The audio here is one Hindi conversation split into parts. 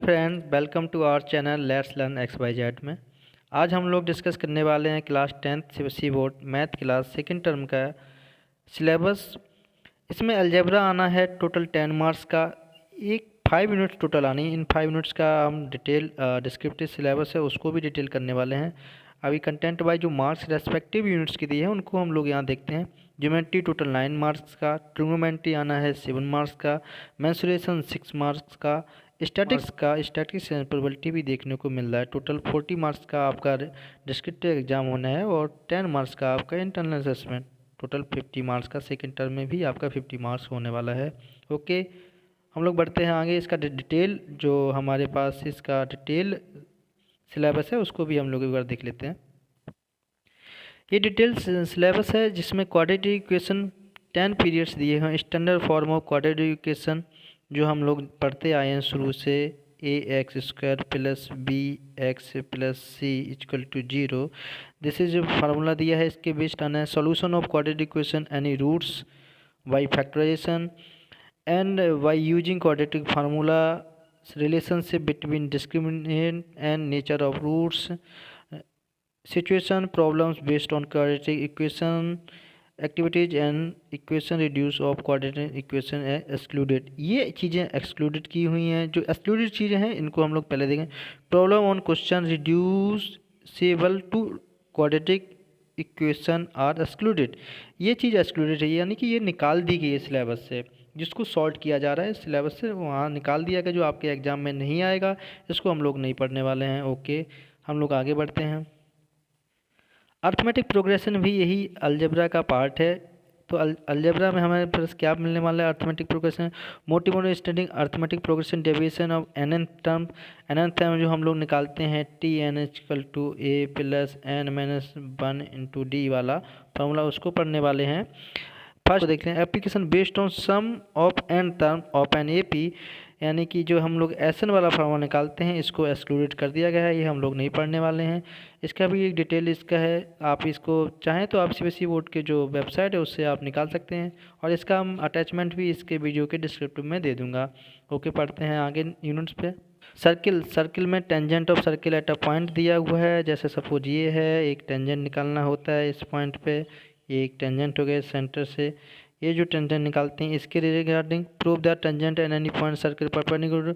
Friends, welcome to our channel let's learn X Y Z में। आज हम लोग डिस्कस करने वाले हैं class 10th CBSE board math class second term का सिलेबस। इसमें अलजेब्रा आना है टोटल 10 मार्क्स का। एक 5 मिनट्स टोटल आनी है। इन 5 मिनट्स का हम डिटेल डिस्क्रिप्टिव सिलेबस है उसको भी डिटेल करने वाले हैं। अभी कंटेंट वाइज जो मार्क्स रेस्पेक्टिव यूनिट्स के दिए हैं उनको हम लोग यहाँ देखते हैं। ज्योमेट्री टोटल 9 मार्क्स का, ट्रिग्नोमेट्री आना है 7 मार्क्स का, मेंसुरेशन 6 मार्क्स का, स्टैटिक्स एंड प्रोबेबिलिटी भी देखने को मिल रहा है। टोटल 40 मार्क्स का आपका डिस्क्रिप्टिव एग्जाम होना है और 10 मार्क्स का आपका इंटरनल असेसमेंट। टोटल 50 मार्क्स का सेकेंड टर्म में भी आपका 50 मार्क्स होने वाला है। ओके, हम लोग बढ़ते हैं आगे। इसका डिटेल जो हमारे पास इसका डिटेल सिलेबस है उसको भी हम लोग एक बार देख लेते हैं। ये डिटेल सिलेबस है जिसमें क्वाड्रेटिक इक्वेशन 10 पीरियड्स दिए हैं। Standard form of quadratic equation जो हम लोग पढ़ते आए हैं शुरू से, ax² + bx + c = 0। This is जो फार्मूला दिया है इसके बेस्ड आना है solution of quadratic equation any roots by factorisation and by using quadratic formula, relationship between discriminant and nature of roots, situation problems based on quadratic equation, activities and equation reduce of quadratic equation excluded. ये चीज़ें एक्सक्लूडेड की हुई हैं। जो एक्सक्लूडेड चीज़ें हैं इनको हम लोग पहले देखें। Problem on question reducible to quadratic equation are excluded. ये चीज़ एक्सक्लूडेड है, यानी कि ये निकाल दी गई है सिलेबस से। जिसको सॉल्व किया जा रहा है सिलेबस से वहाँ निकाल दिया गया, जो आपके एग्जाम में नहीं आएगा इसको हम लोग नहीं पढ़ने वाले हैं। ओके, हम लोग आगे बढ़ते हैं। अर्थमेटिक प्रोग्रेशन भी यही अलजेब्रा का पार्ट है। तो अलजेब्रा में हमारे पास क्या मिलने वाला है? Arithmetic progression, motive studying arithmetic progression deviation of nth term. nth term जो हम लोग निकालते हैं tn = a + n - 1 × d वाला फॉर्मूला, उसको पढ़ने वाले हैं। फर्स्ट देखते हैं application based on sum of n term of an AP, यानी कि जो हम लोग एसन वाला फार्मूला निकालते हैं इसको एक्सक्लूडेड कर दिया गया है, ये हम लोग नहीं पढ़ने वाले हैं। इसका भी एक डिटेल इसका है, आप इसको चाहें तो आप सीबीएसई बोर्ड के जो वेबसाइट है उससे आप निकाल सकते हैं और इसका हम अटैचमेंट भी इसके वीडियो के डिस्क्रिप्टिव में दे दूंगा। ओके, पढ़ते हैं आगे यूनिट्स पे। सर्किल में tangent of circle at a point दिया हुआ है। जैसे सपोज ये है, एक टेंजेंट निकालना होता है इस पॉइंट पे, ये एक टेंजेंट हो गया सेंटर से। ये जो टेंजेंट निकालते हैं इसके regarding prove the tangent and any point circle perpendicular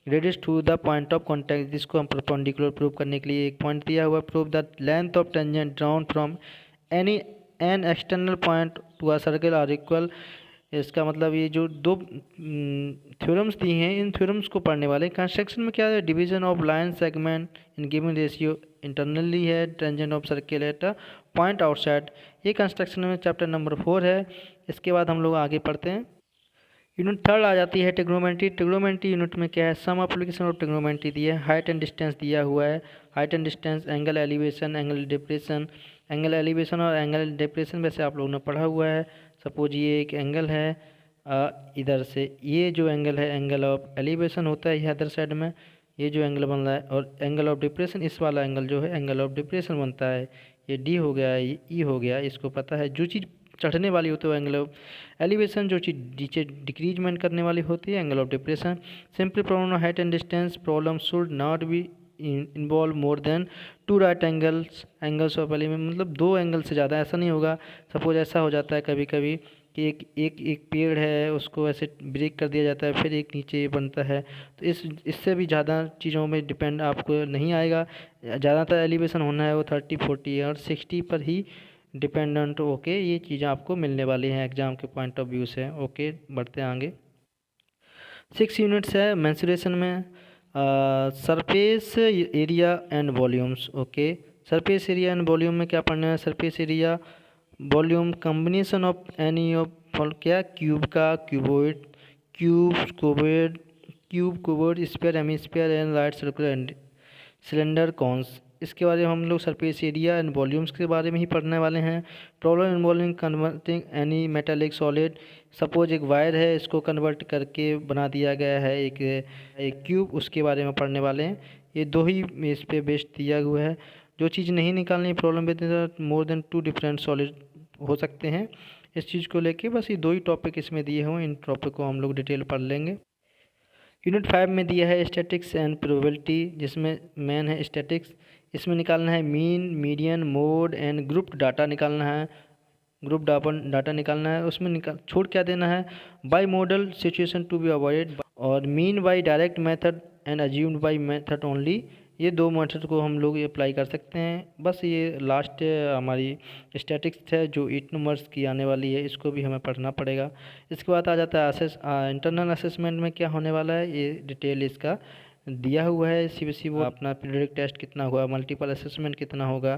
radius to the point of contact. जिसको हम परपेंडिकुलर प्रूव करने के लिए एक पॉइंट दिया हुआ। Prove the length of tangent drawn from any an external point to a circle are equal. इसका मतलब ये जो दो थ्योरम्स दी हैं इन थ्योरम्स को पढ़ने वाले। कंस्ट्रक्शन में क्या है? Division of line segment in given ratio internally है tangent of circle at a point outside. ये कंस्ट्रक्शन में चैप्टर नंबर 4 है। इसके बाद हम लोग आगे पढ़ते हैं। यूनिट थर्ड आ जाती है ट्रिग्नोमेट्री। ट्रिग्नोमेट्री यूनिट में क्या है? सम एप्लीकेशन ऑफ ट्रिग्नोमेट्री दी है। हाइट एंड डिस्टेंस दिया हुआ है। Height and distance, angle elevation, angle depression. Angle elevation और एंगल डिप्रेशन वैसे आप लोगों ने पढ़ा हुआ है। सपोज ये एक एंगल है, इधर से ये जो एंगल है एंगल ऑफ एलिवेशन होता है, ये अदर साइड में ये जो एंगल बन रहा है, और एंगल ऑफ डिप्रेशन इस वाला एंगल जो है एंगल ऑफ डिप्रेशन बनता है। ये डी हो गया, ये ई हो गया, इसको पता है। जो चीज़ चढ़ने वाली होती है एंगल ऑफ एलिवेशन, जो चीज़ नीचे डिक्रीजमेंट करने वाली होती है angle of depression. Simply problem height and distance problem should not be involve more than 2 right angles of element. मतलब 2 एंगल से ज़्यादा ऐसा नहीं होगा। सपोज ऐसा हो जाता है कभी कभी कि एक पेड़ है उसको ऐसे ब्रेक कर दिया जाता है, फिर एक नीचे बनता है, तो इससे भी ज़्यादा चीज़ों में डिपेंड आपको नहीं आएगा। ज़्यादातर एलिवेशन होना है वो 30, 40 और 60 पर ही डिपेंडेंट। ओके, ये चीज़ें आपको मिलने वाली हैं एग्जाम के पॉइंट ऑफ व्यू से। ओके, बढ़ते हैं आगे। 6 यूनिट्स है मेंसुरेशन में। Surface area and volumes. Okay, surface area and volume में क्या पढ़ना है? Surface area volume combination of any of क्या क्यूब का cuboid, cube sphere hemisphere and right circular cylinder cons. इसके बारे में हम लोग सरफेस एरिया एंड वॉल्यूम्स के बारे में ही पढ़ने वाले हैं। Problem involving converting any metallic solid. Suppose एक वायर है, इसको कन्वर्ट करके बना दिया गया है एक क्यूब, उसके बारे में पढ़ने वाले हैं। ये 2 ही इस पे बेस्ड दिया हुआ है। जो चीज़ नहीं निकालनी problem with more than 2 different solid हो सकते हैं। इस चीज़ को लेके बस ये 2 ही टॉपिक इसमें दिए हुए हैं। इन टॉपिक को हम लोग डिटेल पढ़ लेंगे। यूनिट 5 में दिया है स्टैटिक्स एंड प्रोबेबिलिटी, जिसमें मेन है स्टैटिक्स। इसमें निकालना है mean, median, mode and group data निकालना है। ग्रुप डाटा निकालना है। उसमें छोड़ क्या देना है, bimodal situation to be avoided, और mean by direct method and assumed by method only. ये दो मेथड को हम लोग अप्लाई कर सकते हैं। बस ये लास्ट हमारी स्टैटिक्स है जो 8 नंबर्स की आने वाली है, इसको भी हमें पढ़ना पड़ेगा। इसके बाद आ जाता है इंटरनल असेसमेंट में क्या होने वाला है, ये डिटेल इसका दिया हुआ है। सीबीएसई बोर्ड अपना पीरियडिक टेस्ट कितना होगा, मल्टीपल असेसमेंट कितना होगा,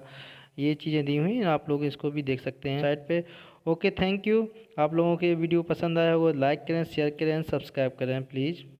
ये चीज़ें दी हुई हैं। आप लोग इसको भी देख सकते हैं साइट पे। Okay, thank you. आप लोगों के वीडियो पसंद आया हो लाइक करें, शेयर करें, सब्सक्राइब करें प्लीज़।